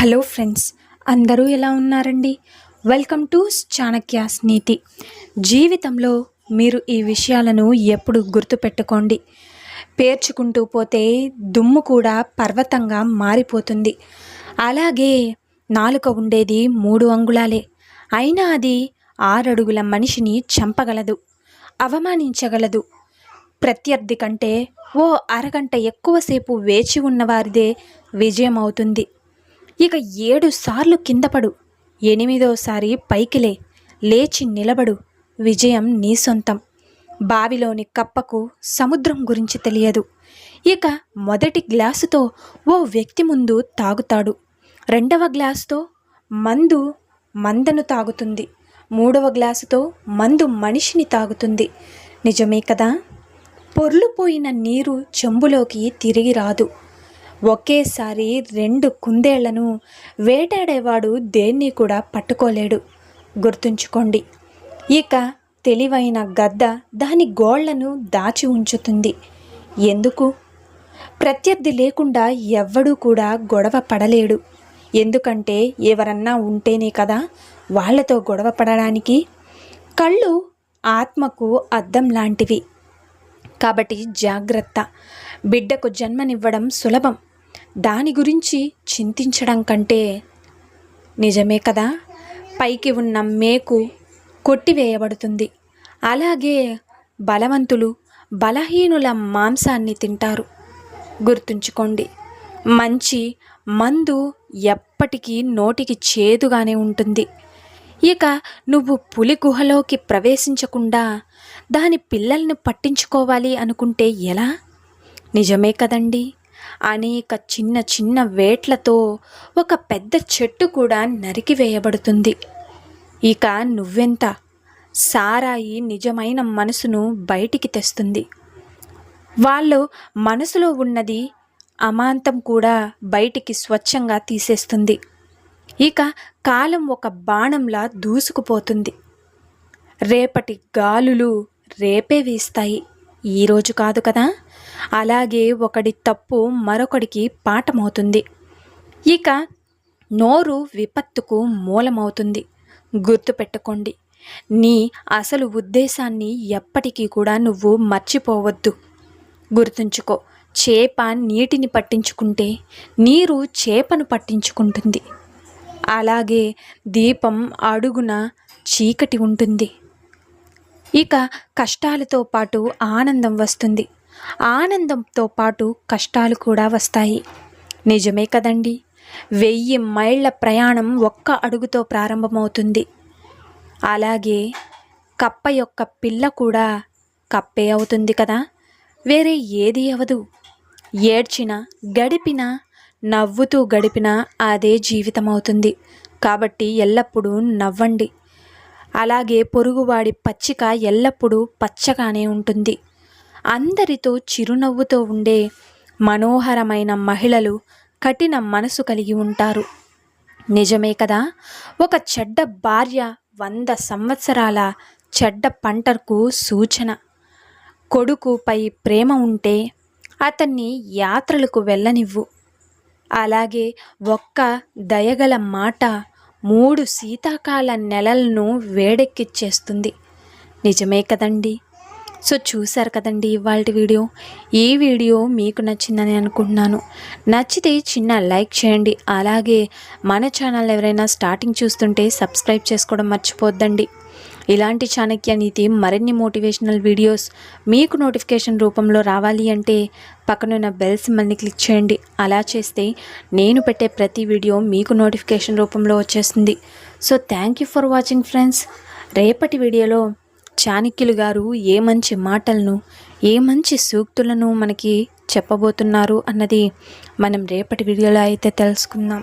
Hello friends, అందరూ ఎలా ఉన్నారండి? వెల్కమ్ టు చాణక్యాస్ నీతి. జీవితంలో మీరు ఈ విషయాలను ఎప్పుడు గుర్తుపెట్టుకోండి. పేర్చుకుంటూ పోతే దుమ్ము కూడా పర్వతంగా మారిపోతుంది. అలాగే నాలుక ఉండేది 3 అంగుళాలే, అయినా అది 6 అడుగుల మనిషిని చంపగలదు, అవమానించగలదు. ప్రత్యర్థి కంటే ఓ అరగంట ఎక్కువసేపు వేచి ఉన్నవారిదే విజయం అవుతుంది. ఇక 7 సార్లు కిందపడు, 8వసారి పైకిలే, లేచి నిలబడు, విజయం నీ సొంతం. బావిలోని కప్పకు సముద్రం గురించి తెలియదు. ఇక మొదటి గ్లాసుతో ఓ వ్యక్తి ముందు తాగుతాడు, 2వ గ్లాసుతో మందను తాగుతుంది, 3వ గ్లాసుతో మందు మనిషిని తాగుతుంది. నిజమే కదా? పొర్లుపోయిన నీరు చెంబులోకి తిరిగి రాదు. ఒకేసారి 2 కుందేళ్లను వేటాడేవాడు దేన్ని కూడా పట్టుకోలేడు, గుర్తుంచుకోండి. ఇక తెలివైన గద్ద దాని గోళ్లను దాచి ఉంచుతుంది. ఎందుకు? ప్రత్యర్థి లేకుండా ఎవ్వడూ కూడా గొడవ పడలేడు. ఎందుకంటే ఎవరన్నా ఉంటేనే కదా వాళ్లతో గొడవ పడడానికి. కళ్ళు ఆత్మకు అద్దం లాంటివి, కాబట్టి జాగ్రత్త. బిడ్డకు జన్మనివ్వడం సులభం, దాని గురించి చింతించడం కంటే. నిజమే కదా? పైకి ఉన్న మేకు కొట్టివేయబడుతుంది. అలాగే బలవంతులు బలహీనుల మాంసాన్ని తింటారు, గుర్తుంచుకోండి. మంచి మందు ఎప్పటికీ నోటికి చేదుగానే ఉంటుంది. ఇక నువ్వు పులి గుహలోకి ప్రవేశించకుండా దాని పిల్లల్ని పట్టించుకోవాలి అనుకుంటే ఎలా? నిజమే కదండి. అనేక చిన్న చిన్న వేట్లతో ఒక పెద్ద చెట్టు కూడా నరికివేయబడుతుంది. ఇక నువ్వెంత? సారాయి నిజమైన మనసును బయటికి తెస్తుంది. వాళ్ళు మనసులో ఉన్నది అమాంతం కూడా బయటికి స్వచ్ఛంగా తీసేస్తుంది. ఇక కాలం ఒక బాణంలా దూసుకుపోతుంది. రేపటి గాలులు రేపే వీస్తాయి, ఈరోజు కాదు కదా? అలాగే ఒకడి తప్పు మరొకడికి పాఠమవుతుంది. ఇక నోరు విపత్తుకు మూలమవుతుంది, గుర్తుపెట్టుకోండి. నీ అసలు ఉద్దేశాన్ని ఎప్పటికీ కూడా నువ్వు మర్చిపోవద్దు. గుర్తుంచుకో, చేప నీటిని పట్టించుకుంటే నీరు చేపను పట్టించుకుంటుంది. అలాగే దీపం అడుగున చీకటి ఉంటుంది. ఇక కష్టాలతో పాటు ఆనందం వస్తుంది, ఆనందంతో పాటు కష్టాలు కూడా వస్తాయి. నిజమే కదండి? 1000 మైళ్ళ ప్రయాణం ఒక్క అడుగుతో ప్రారంభమవుతుంది. అలాగే కప్ప యొక్క పిల్ల కూడా కప్పే అవుతుంది కదా, వేరే ఏది అవదు. ఏడ్చినా గడిపినా నవ్వుతూ గడిపినా అదే జీవితం అవుతుంది. కాబట్టి ఎల్లప్పుడూ నవ్వండి. అలాగే పొరుగువాడి పచ్చిక ఎల్లప్పుడూ పచ్చగానే ఉంటుంది. అందరితో చిరునవ్వుతో ఉండే మనోహరమైన మహిళలు కఠిన మనసు కలిగి ఉంటారు. నిజమే కదా? ఒక చెడ్డ భార్య 100 సంవత్సరాల చెడ్డ పంటకు సూచన. కొడుకుపై ప్రేమ ఉంటే అతన్ని యాత్రలకు వెళ్ళనివ్వు. అలాగే ఒక్క దయగల మాట 3 శీతాకాల నెలలను వేడెక్కిచ్చేస్తుంది. నిజమే కదండి? సో చూశారు కదండి ఇవాళ వీడియో. ఈ వీడియో మీకు నచ్చిందని అనుకుంటున్నాను. నచ్చితే చిన్న లైక్ చేయండి. అలాగే మన ఛానల్ ఎవరైనా స్టార్టింగ్ చూస్తుంటే సబ్స్క్రైబ్ చేసుకోవడం మర్చిపోద్దండి. ఇలాంటి చాణక్య నీతి మరిన్ని మోటివేషనల్ వీడియోస్ మీకు నోటిఫికేషన్ రూపంలో రావాలి అంటే పక్కనున్న బెల్ సింబల్ని క్లిక్ చేయండి. అలా చేస్తే నేను పెట్టే ప్రతి వీడియో మీకు నోటిఫికేషన్ రూపంలో వచ్చేస్తుంది. So thank you for watching friends. రేపటి వీడియోలో చాణక్యులు గారు ఏ మంచి మాటలను, ఏ మంచి సూక్తులను మనకి చెప్పబోతున్నారు అన్నది మనం రేపటి వీడియోలో అయితే తెలుసుకుందాం.